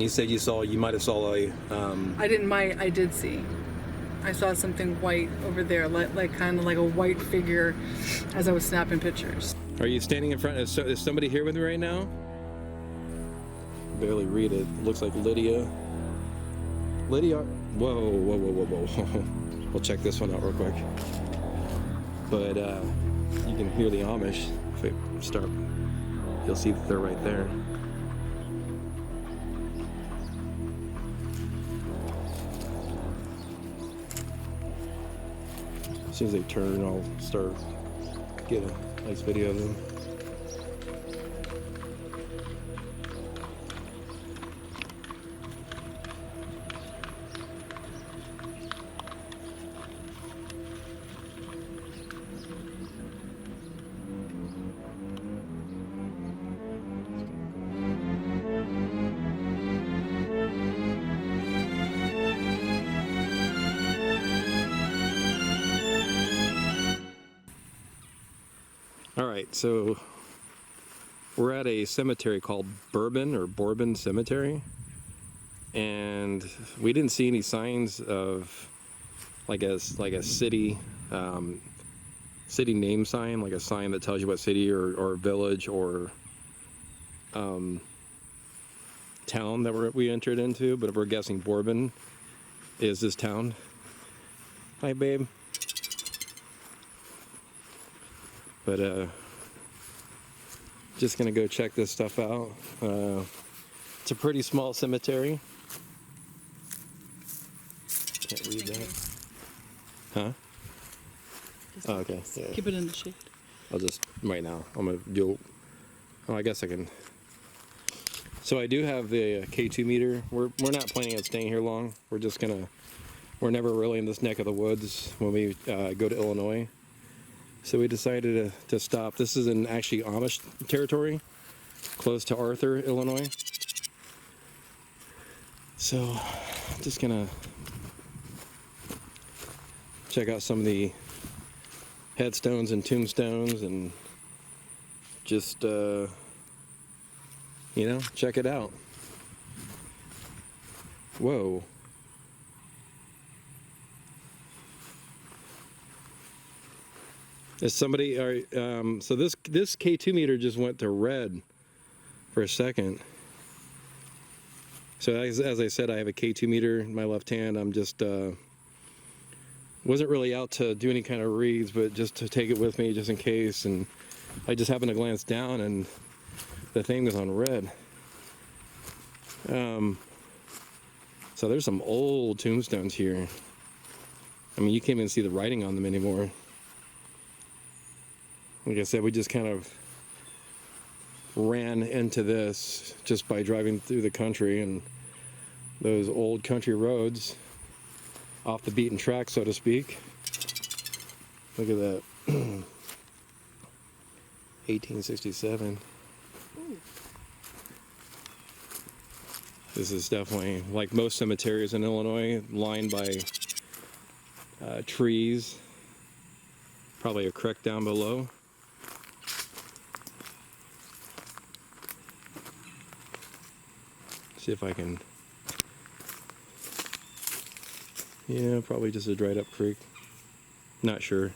You said you might have saw a. I did see. I saw something white over there, like kind of like a white figure, as I was snapping pictures. Are you standing in front? Is somebody here with me right now? Barely read it. Looks like Lydia. Lydia. Whoa. We'll check this one out real quick. But you can hear the Amish. If I start, you'll see that they're right there. As soon as they turn, I'll start get a nice video of them. Alright, so we're at a cemetery called Bourbon Cemetery, and we didn't see any signs of like a city city name sign, like a sign that tells you what city or village or town that we entered into, but we're guessing Bourbon is this town. Hi, babe. But just gonna go check this stuff out. It's a pretty small cemetery. Can't read that. Huh? Oh, okay. Yeah. Keep it in the shade. I'll just right now. I'm gonna do. Oh, I guess I can. So I do have the K2 meter. We're not planning on staying here long. We're just gonna. We're never really in this neck of the woods when we go to Illinois. So we decided to stop. This is in actually Amish territory, close to Arthur, Illinois. So just gonna check out some of the headstones and tombstones and just, you know, check it out. Whoa. Is somebody, so this K2 meter just went to red for a second. So as I said, I have a K2 meter in my left hand. I'm just, wasn't really out to do any kind of reads, but just to take it with me just in case. And I just happened to glance down and the thing was on red. So there's some old tombstones here. I mean, you can't even see the writing on them anymore. Like I said, we just kind of ran into this just by driving through the country and those old country roads off the beaten track, so to speak. Look at that. 1867. Ooh. This is definitely, like most cemeteries in Illinois, lined by trees. Probably a creek down below. See if I can. Yeah, probably just a dried up creek. Not sure.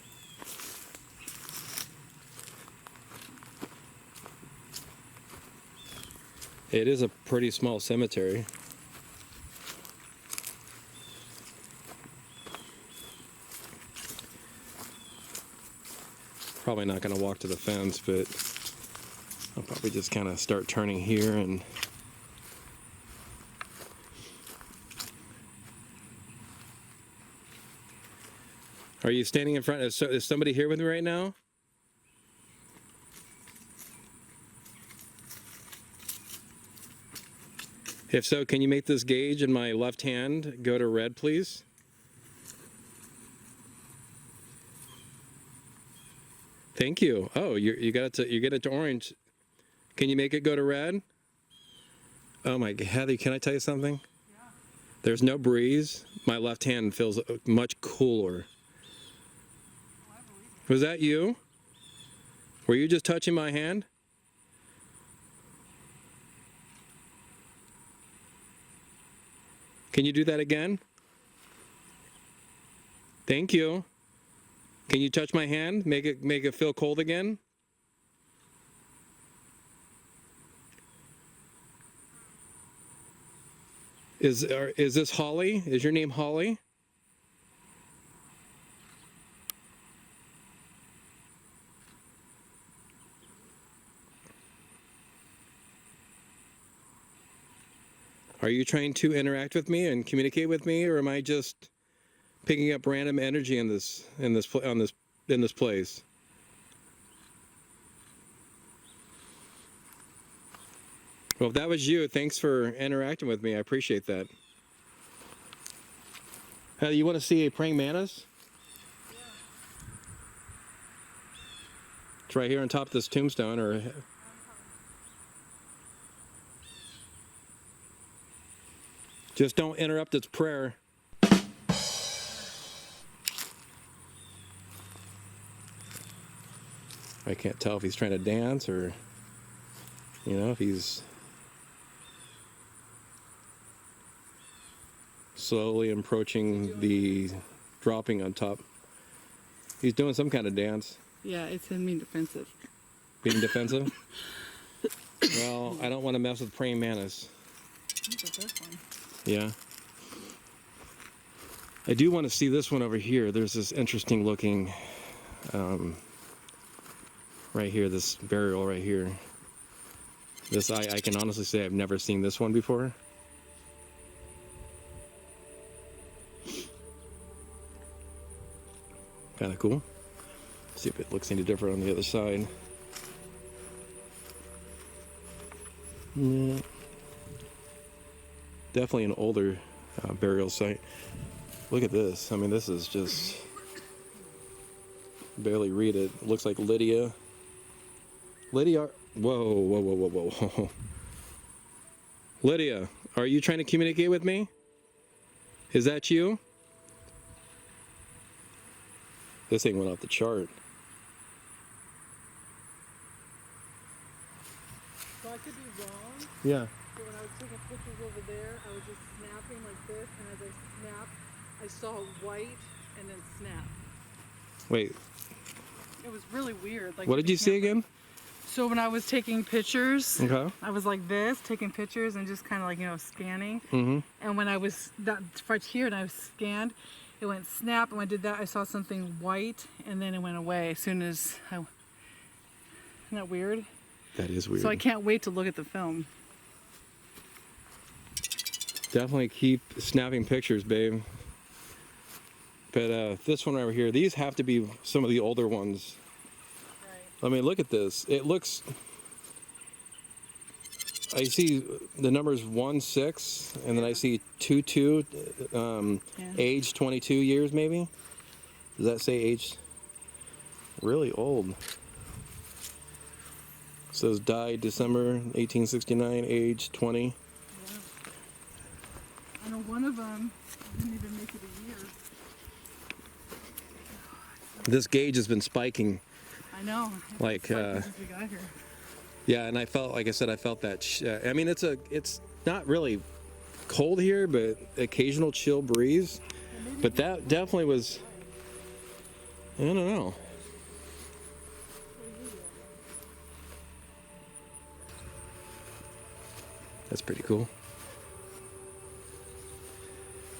It is a pretty small cemetery. Probably not going to walk to the fence, but I'll probably just kind of start turning here and Are you standing in front? Is somebody here with me right now? If so, can you make this gauge in my left hand go to red, please? Thank you. Oh, you got it to orange. Can you make it go to red? Oh my God, Heather, can I tell you something? Yeah. There's no breeze. My left hand feels much cooler. Was that you? Were you just touching my hand? Can you do that again? Thank you. Can you touch my hand? Make it feel cold again? Is this Holly? Is your name Holly? Are you trying to interact with me and communicate with me, or am I just picking up random energy in this place? Well, if that was you, thanks for interacting with me. I appreciate that. You want to see a praying mantis? Yeah. It's right here on top of this tombstone, or just don't interrupt its prayer. I can't tell if he's trying to dance or, if he's slowly approaching the dropping on top. He's doing some kind of dance. Yeah, it's him being defensive. Being defensive? Well, I don't want to mess with praying mantis. That's the first one. Yeah. I do want to see this one over here. There's this interesting looking, right here, this burial right here. This, I can honestly say I've never seen this one before. Kind of cool. See if it looks any different on the other side. Yeah. Definitely an older burial site. Look at this. I mean, this is just barely read it. Looks like Lydia. Lydia. Whoa, whoa, whoa, whoa, whoa. Lydia, are you trying to communicate with me? Is that you? This thing went off the chart. So I could be wrong. Yeah. So when I was taking pictures over there, I was just snapping like this, and as I snapped, I saw white and then snap. Wait. It was really weird. Like, What did you see again? So when I was taking pictures, Okay. I was like this, taking pictures and just kind of like, scanning. Mm-hmm. And when I was right here and I was scanned, it went snap. And when I did that, I saw something white, and then it went away as soon as I... Isn't that weird? That is weird. So I can't wait to look at the film. Definitely keep snapping pictures, babe. But this one over here, these have to be some of the older ones. Right. I mean, look at this. It looks... I see the numbers 1-6, and then I see 2-2, age 22 years maybe. Does that say age? Really old. It says died December 1869, age 20. Yeah. I know one of them didn't even make it a year. This gauge has been spiking. I know. Like, since we got here. yeah, and I felt, like I said, I felt that. I mean, it's not really cold here, but occasional chill breeze. But that definitely was. I don't know. That's pretty cool.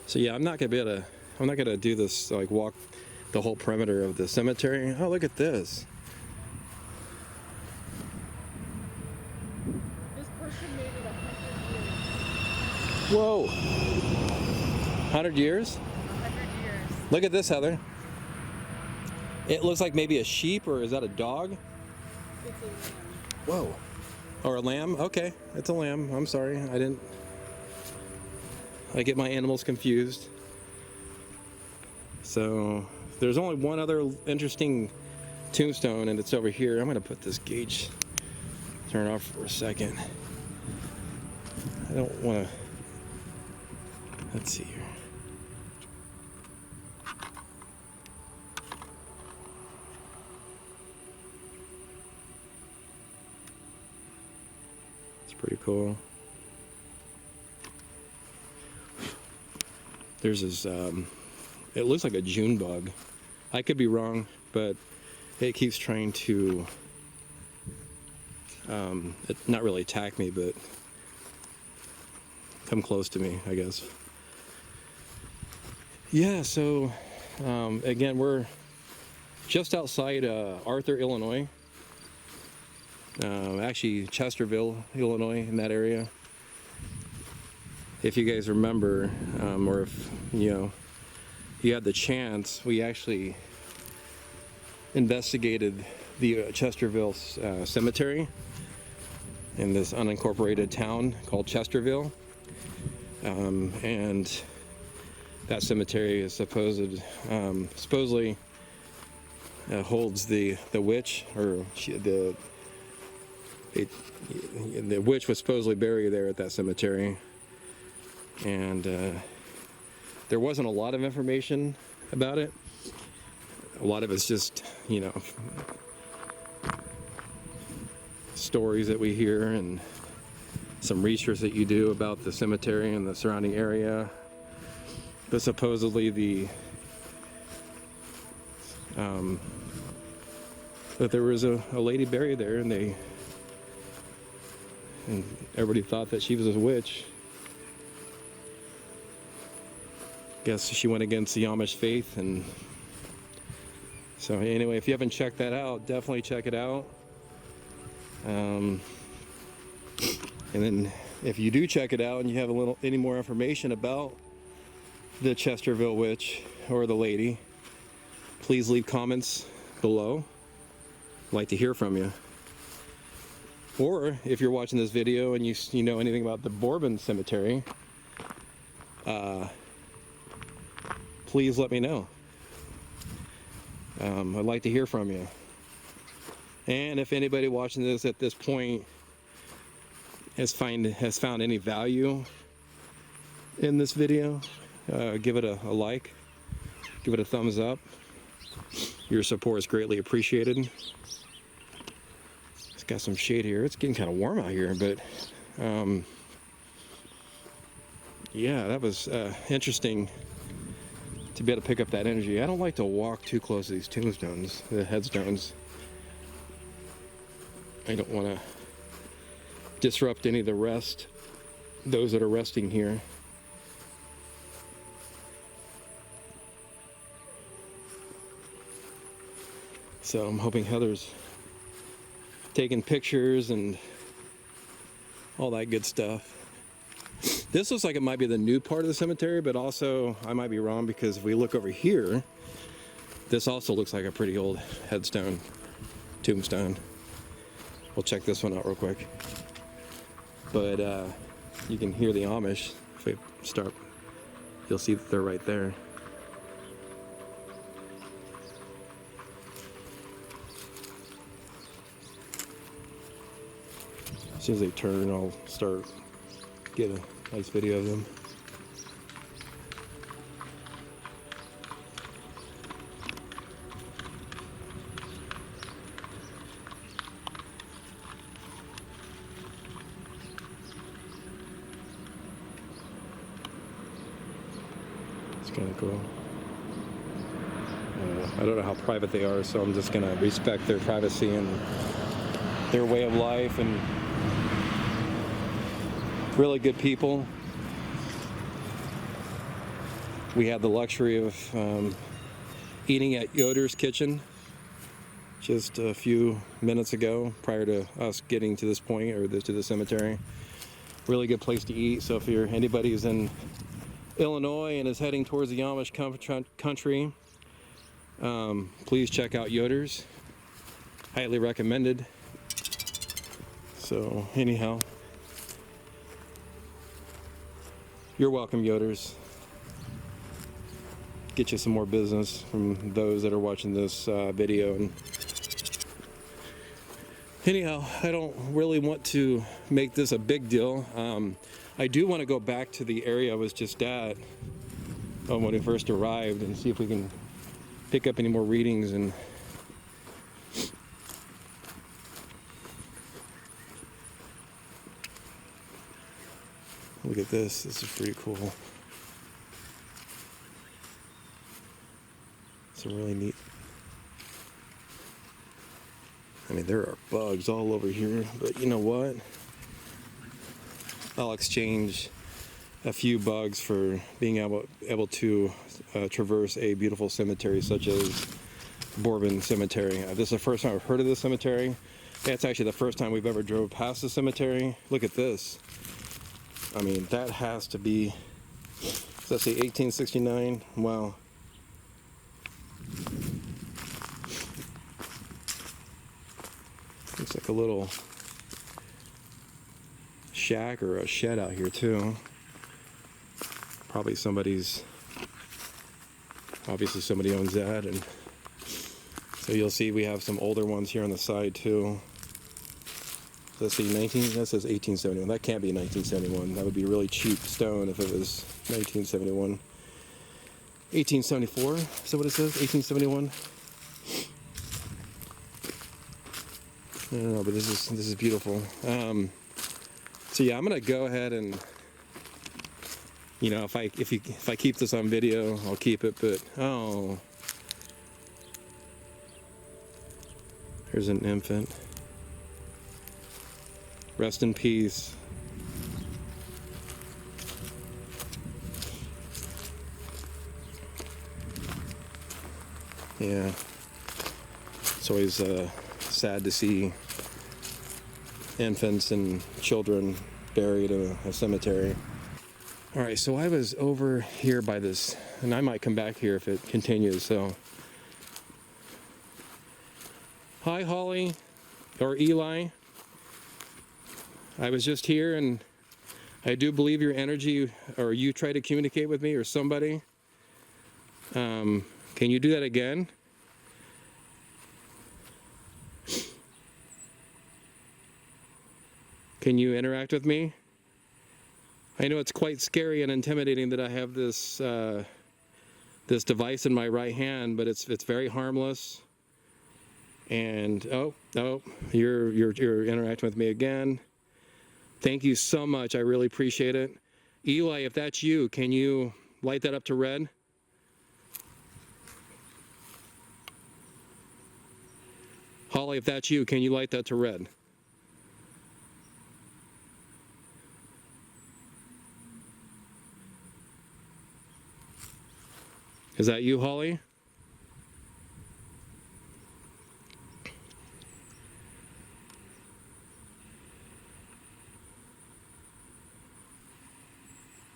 So yeah, I'm not gonna do this, like, walk the whole perimeter of the cemetery. Oh, look at this. This person made it 100 years. Whoa. 100 years? 100 years. Look at this, Heather. It looks like maybe a sheep, or is that a dog? It's a lamb. Whoa. Or a lamb? Okay, it's a lamb. I'm sorry. I get my animals confused. So there's only one other interesting tombstone, and it's over here. I'm going to put this gauge, turn it off for a second. I don't want to. Let's see here. It's pretty cool. there's this, it looks like a June bug. I could be wrong, but it keeps trying to, not really attack me, but come close to me, I guess. Yeah, so again, we're just outside Arthur, Illinois. Actually, Chesterville, Illinois, in that area. If you guys remember, or if you had the chance, we actually investigated the Chesterville Cemetery in this unincorporated town called Chesterville, and that cemetery is supposedly holds the witch, or the witch was supposedly buried there at that cemetery, and there wasn't a lot of information about it. A lot of it's just, stories that we hear and some research that you do about the cemetery and the surrounding area. But supposedly that there was a lady buried there, and everybody thought that she was a witch. Guess she went against the Amish faith, and so anyway, if you haven't checked that out, definitely check it out. And then if you do check it out and you have any more information about the Chesterville witch or the lady, please leave comments below. I'd like to hear from you. Or if you're watching this video and you know anything about the Bourbon Cemetery, please let me know. I'd like to hear from you. And if anybody watching this at this point has found any value in this video, give it a like, give it a thumbs up. Your support is greatly appreciated. It's got some shade here. It's getting kind of warm out here, but yeah, that was interesting to be able to pick up that energy. I don't like to walk too close to these tombstones, the headstones. I don't want to disrupt any of the rest, those that are resting here. So I'm hoping Heather's taking pictures and all that good stuff. This looks like it might be the new part of the cemetery, but also I might be wrong, because if we look over here, this also looks like a pretty old headstone, tombstone. We'll check this one out real quick. But you can hear the Amish. If we start, you'll see that they're right there. As soon as they turn, I'll start get a nice video of them. It's kind of cool. I don't know how private they are, so I'm just gonna respect their privacy and their way of life, and really good people. We had the luxury of eating at Yoder's Kitchen just a few minutes ago, prior to us getting to this point, or to the cemetery. Really good place to eat. So if anybody is in Illinois and is heading towards the Amish country, please check out Yoder's. Highly recommended. So anyhow, you're welcome, Yoder's. Get you some more business from those that are watching this video. And anyhow, I don't really want to make this a big deal. I do want to go back to the area I was just at when we first arrived, and see if we can pick up any more readings. And look at this. This is pretty cool. Some really neat. I mean, there are bugs all over here, but you know what? I'll exchange a few bugs for being able to traverse a beautiful cemetery such as Bourbon Cemetery. This is the first time I've heard of this cemetery. It's actually the first time we've ever drove past the cemetery. Look at this. I mean, that has to be, let's see, 1869. Wow. Looks like a little shack or a shed out here too. Probably somebody's, obviously somebody owns that, and so you'll see we have some older ones here on the side too. Let's see, that says 1871. That can't be 1971. That would be really cheap stone if it was 1971. 1874, is that what it says? 1871? I don't know, but this is beautiful. So yeah, I'm gonna go ahead and, you know, if I keep this on video, I'll keep it. But oh, here's an infant. Rest in peace. Yeah, it's always sad to see infants and children buried in a cemetery. All right, so I was over here by this, and I might come back here if it continues. So, hi, Holly, or Eli. I was just here, and I do believe your energy, or you try to communicate with me, or somebody. Can you do that again? Can you interact with me? I know it's quite scary and intimidating that I have this this device in my right hand, but it's very harmless. And oh, you're interacting with me again. Thank you so much. I really appreciate it. Eli, if that's you, can you light that up to red? Holly, if that's you, can you light that to red? Is that you, Holly?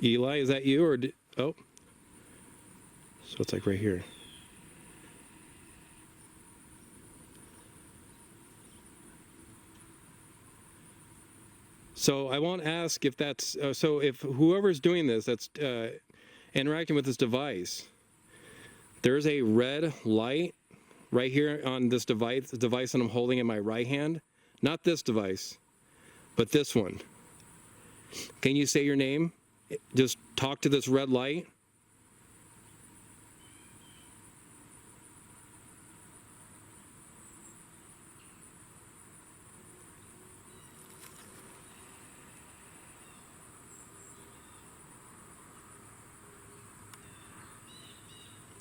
Eli, is that you, or oh, so it's like right here. So I won't ask if that's, so if whoever's doing this, that's interacting with this device, there's a red light right here on this device, the device that I'm holding in my right hand. Not this device, but this one. Can you say your name? Just talk to this red light.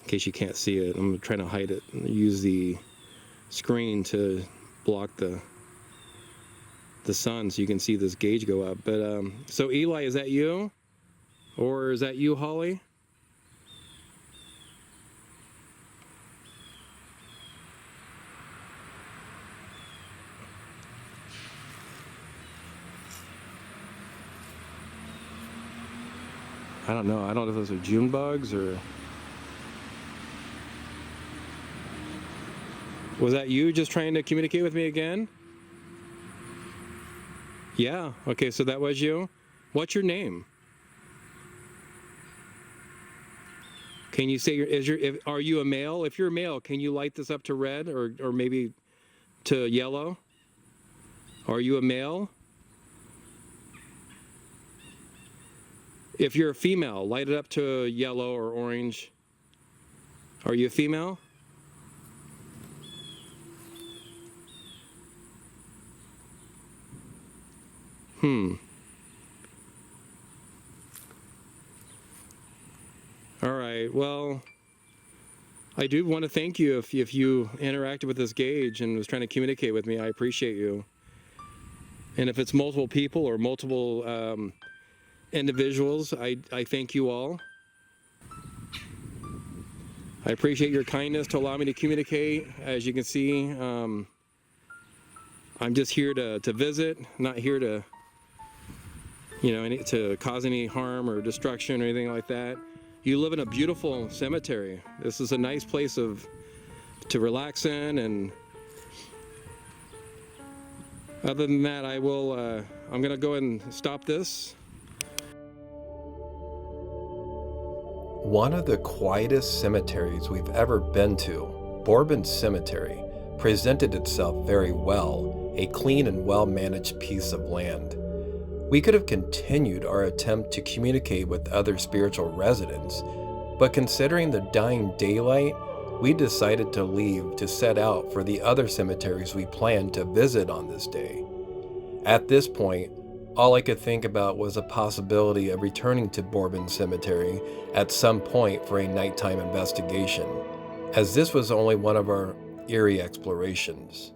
In case you can't see it, I'm trying to hide it. Use the screen to block the sun so you can see this gauge go up. But so Eli, is that you? Or is that you, Holly? I don't know. I don't know if those are June bugs or... Was that you just trying to communicate with me again? Yeah. Okay, so that was you. What's your name? Can you say are you a male? If you're a male, can you light this up to red or maybe to yellow? Are you a male? If you're a female, light it up to yellow or orange. Are you a female? All right, well, I do want to thank you if you interacted with this gauge and was trying to communicate with me. I appreciate you. And if it's multiple people or multiple individuals, I thank you all. I appreciate your kindness to allow me to communicate. As you can see, I'm just here to visit, not here to, to cause any harm or destruction or anything like that. You live in a beautiful cemetery. This is a nice place to relax in, and other than that, I'm gonna go ahead and stop this. One of the quietest cemeteries we've ever been to, Bourbon Cemetery, presented itself very well, a clean and well-managed piece of land. We could have continued our attempt to communicate with other spiritual residents, but considering the dying daylight, we decided to leave to set out for the other cemeteries we planned to visit on this day. At this point, all I could think about was a possibility of returning to Bourbon Cemetery at some point for a nighttime investigation, as this was only one of our eerie explorations.